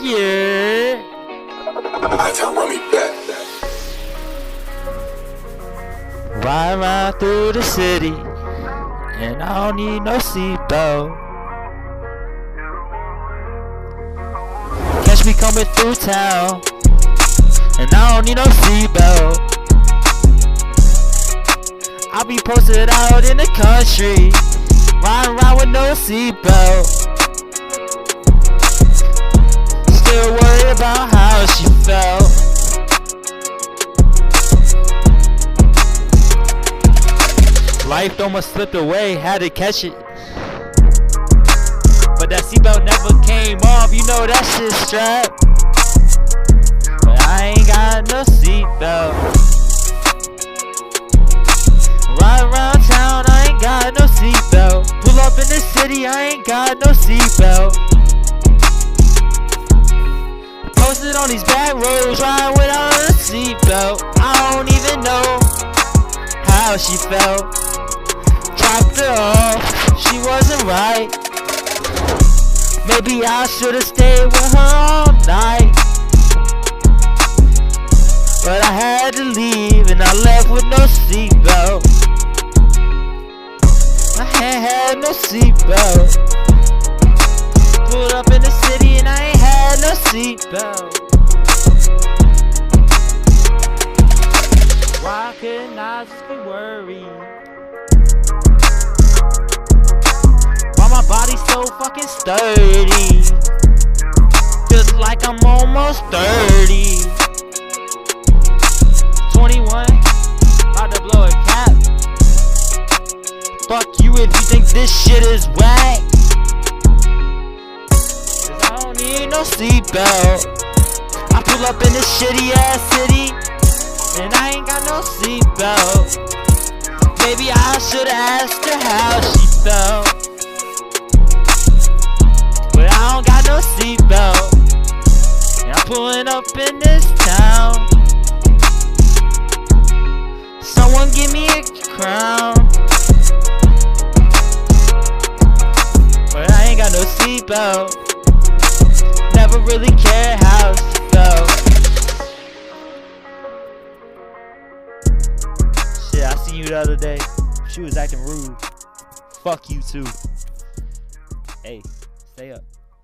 Yeah. Ride around through the city, and I don't need no seatbelt. Catch me coming through town, and I don't need no seatbelt. I'll be posted out in the country, riding around with no seatbelt. Still worried about how she felt. Life almost slipped away, had to catch it. But that seatbelt never came off, you know that shit strapped. But I ain't got no seatbelt. Ride around town, I ain't got no seatbelt. Pull up in the city, I ain't got no seatbelt. Posted on these back roads, riding without a seatbelt. I don't even know how she felt. Dropped her off, she wasn't right. Maybe I should've stayed with her all night. But I had to leave and I left with no seatbelt. I ain't had no seatbelt. Pulled up in the city and I ain't had no seatbelt. Why couldn't I just be worried? Why my body's so fucking sturdy? Just like I'm almost 30. 21, about to blow a cap. Fuck you if you think this shit is whack. Cause I don't need no seatbelt. I pull up in this shitty ass city, and I ain't got no seatbelt. Maybe I should've asked her how she felt. But I don't got no seatbelt, and I'm pulling up in this town. Someone give me a crown. But I ain't got no seatbelt. Never really cared how she felt. Shit, I seen you the other day. She was acting rude. Fuck you too. Hey, stay up.